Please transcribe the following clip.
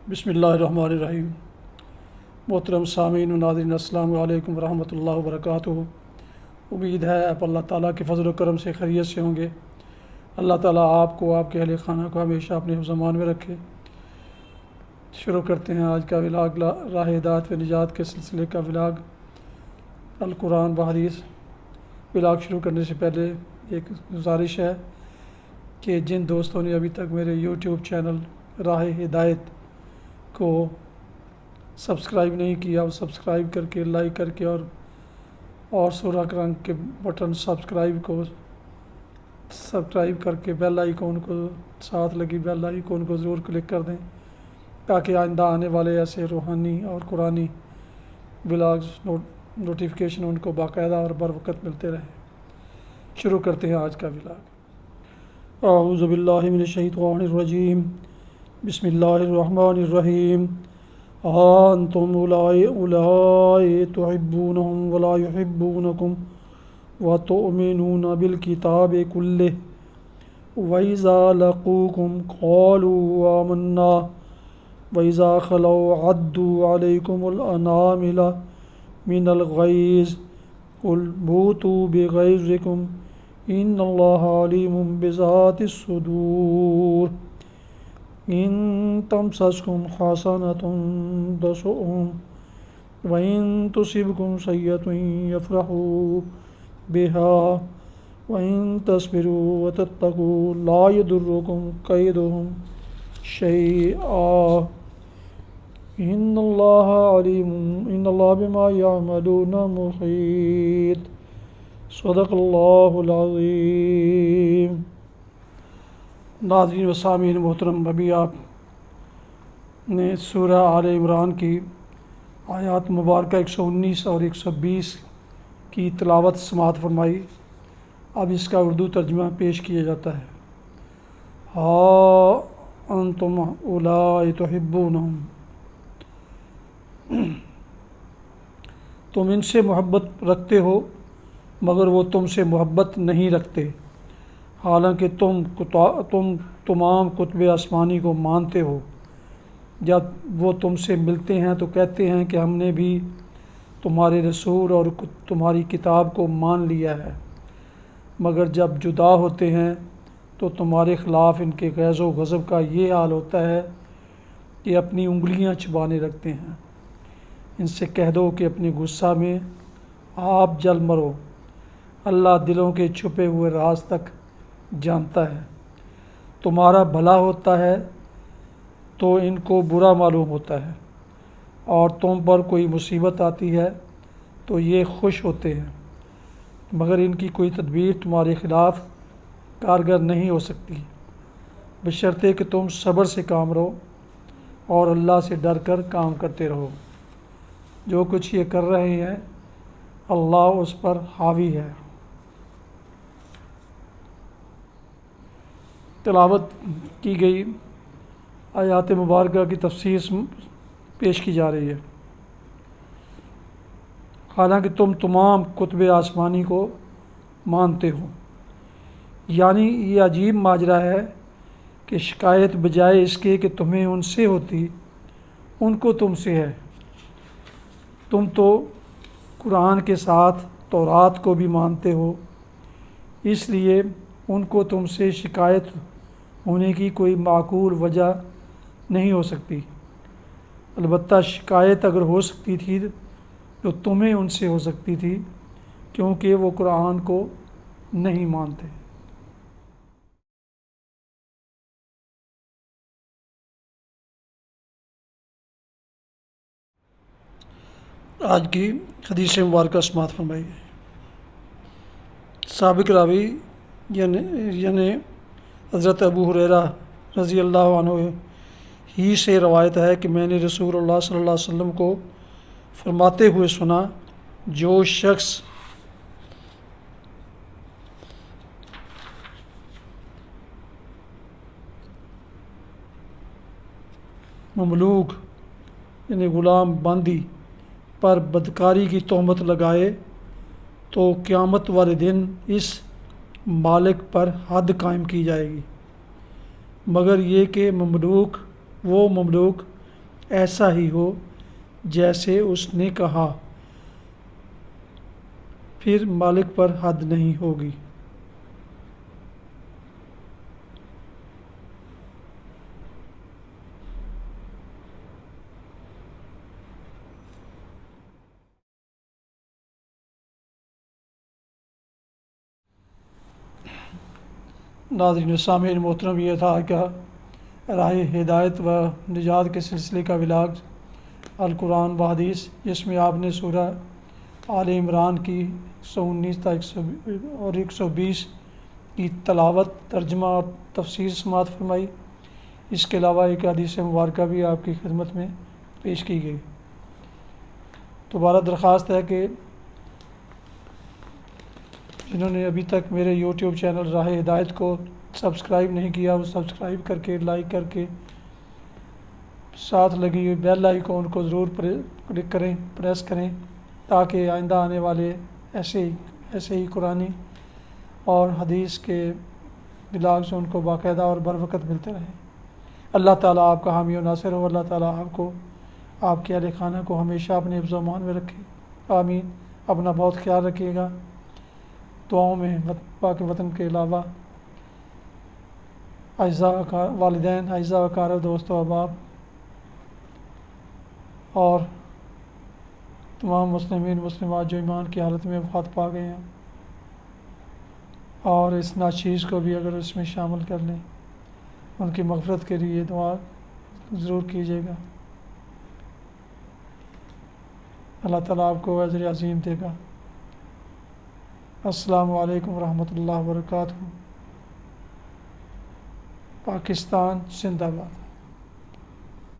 بسم اللہ الرحمن الرحیم۔ محترم سامعین و ناظرین، السلام علیکم ورحمۃ اللہ وبرکاتہ۔ امید ہے آپ اللہ تعالیٰ کے فضل و کرم سے خیریت سے ہوں گے۔ اللہ تعالیٰ آپ کو، آپ کے اہل خانہ کو ہمیشہ اپنے حفظ و امان میں رکھے۔ شروع کرتے ہیں آج کا ولاگ، راہ ہدایت و نجات کے سلسلے کا ولاگ القرآن و حدیث۔ ولاگ شروع کرنے سے پہلے ایک گزارش ہے کہ جن دوستوں نے ابھی تک میرے یوٹیوب چینل راہ ہدایت کو سبسکرائب نہیں کیا، اور سبسکرائب کر کے، لائک کر کے، اور سورہ رنگ کے بٹن سبسکرائب کر کے بیل آئیکن کو، ساتھ لگی بیل آئیکن کو ضرور کلک کر دیں، تاکہ آئندہ آنے والے ایسے روحانی اور قرآنی ولاگز نوٹیفیکیشن ان کو باقاعدہ اور بر وقت ملتے رہیں۔ شروع کرتے ہیں آج کا ولاگ۔ اعوذ باللہ من الشیطان الرجیم، بسم اللہ الرحمن الرحیم۔ انتم اولائی تحبونہم ولا یحبونکم وتؤمنون بالکتاب کلہ وَإِذَا لَقُوكُمْ قَالُوا آمَنَّا وَإِذَا خَلَوْا عَضُّوا عَلَيْكُمُ الْأَنَامِلَ مِنَ الْغَيْظِ قُلْ مُوتُوا بِغَيْظِكُمْ إِنَّ اللَّهَ عَلِيمٌ بِذَاتِ الصُّدُورِ إِن تَمْسَسْكُمْ حَسَنَةٌ تَسُؤْهُمْ وَإِن تُصِبْكُمْ سَيِّئَةٌ يَفْرَحُوا بِهَا وَإِن تَصْبِرُوا وَتَتَّقُوا لَا يَضُرُّكُمْ كَيْدُهُمْ شَيْئًا إِنَّ اللَّهَ بِمَا يَعْمَلُونَ مُحِيطٌ۔ صدق اللہ العظیم۔ ناظرین و سامعین محترم، ابھی آپ نے سورہ آل عمران کی آیات مبارکہ 119 اور 120 کی تلاوت سماعت فرمائی۔ اب اس کا اردو ترجمہ پیش کیا جاتا ہے۔ ہا انتم اولائی تحبونہم، تم ان سے محبت رکھتے ہو مگر وہ تم سے محبت نہیں رکھتے، حالانکہ تم تمام کتب آسمانی کو مانتے ہو۔ جب وہ تم سے ملتے ہیں تو کہتے ہیں کہ ہم نے بھی تمہارے رسول اور تمہاری کتاب کو مان لیا ہے، مگر جب جدا ہوتے ہیں تو تمہارے خلاف ان کے غیظ و غضب کا یہ حال ہوتا ہے کہ اپنی انگلیاں چبانے لگتے ہیں۔ ان سے کہہ دو کہ اپنے غصہ میں آپ جل مرو، اللہ دلوں کے چھپے ہوئے راز تک جانتا ہے۔ تمہارا بھلا ہوتا ہے تو ان کو برا معلوم ہوتا ہے، اور تم پر کوئی مصیبت آتی ہے تو یہ خوش ہوتے ہیں، مگر ان کی کوئی تدبیر تمہارے خلاف کارگر نہیں ہو سکتی، بشرطے کہ تم صبر سے کام رہو اور اللہ سے ڈر کر کام کرتے رہو۔ جو کچھ یہ کر رہے ہیں اللہ اس پر حاوی ہے۔ تلاوت کی گئی آیات مبارکہ کی تفسیر پیش کی جا رہی ہے۔ حالانکہ تم تمام کتب آسمانی کو مانتے ہو، یعنی یہ عجیب ماجرا ہے کہ شکایت بجائے اس کے کہ تمہیں ان سے ہوتی، ان کو تم سے ہے۔ تم تو قرآن کے ساتھ تورات کو بھی مانتے ہو، اس لیے ان کو تم سے شکایت ہونے کی کوئی معقول وجہ نہیں ہو سکتی۔ البتہ شکایت اگر ہو سکتی تھی تو تمہیں ان سے ہو سکتی تھی، کیونکہ وہ قرآن کو نہیں مانتے۔ آج کی حدیث مبارکہ سماعت فرمائی۔ سابق راوی یعنی حضرت ابو ہریرہ رضی اللہ عنہ ہی سے روایت ہے کہ میں نے رسول اللہ صلی اللہ علیہ وسلم کو فرماتے ہوئے سنا، جو شخص مملوک یعنی غلام باندی پر بدکاری کی تہمت لگائے تو قیامت والے دن اس مالک پر حد قائم کی جائے گی، مگر یہ کہ وہ مملوک ایسا ہی ہو جیسے اس نے کہا، پھر مالک پر حد نہیں ہوگی۔ ناظرین و سامعین محترم، یہ تھا کہ راہ ہدایت و نجات کے سلسلے کا ولاگ القرآن و حدیث، جس میں آپ نے سورہ آل عمران کی 119 تا 120 کی تلاوت، ترجمہ اور تفسیر سماعت فرمائی۔ اس کے علاوہ ایک حدیث مبارکہ بھی آپ کی خدمت میں پیش کی گئی۔ دوبارہ درخواست ہے کہ جنہوں نے ابھی تک میرے یوٹیوب چینل راہ ہدایت کو سبسکرائب نہیں کیا، وہ سبسکرائب کر کے، لائک کر کے، ساتھ لگی ہوئی بیل آئیکن کو ضرور کلک کریں، پریس کریں، تاکہ آئندہ آنے والے ایسے ہی قرآنی اور حدیث کے ولاگز ان کو باقاعدہ اور بر وقت ملتے رہیں۔ اللہ تعالیٰ آپ کا حامی و ناصر ہو۔ اللہ تعالیٰ آپ کو، آپ کے اہل خانہ کو ہمیشہ اپنے حفظ و امان میں رکھے۔ آمین۔ اپنا بہت خیال رکھیے گا۔ دعاؤں میں پاک وطن کے علاوہ اعزاء والدین، اعزاء اقارب، دوست و احباب اور تمام مسلمین مسلمات جو ایمان کی حالت میں وفات پا گئے ہیں، اور اس ناچیز کو بھی اگر اس میں شامل کر لیں، ان کی مغفرت کے لیے دعا ضرور کیجیے گا۔ اللہ تعالیٰ آپ کو اجر عظیم دے گا۔ السلام علیکم ورحمۃ اللہ وبرکاتہ۔ پاکستان زندہ باد۔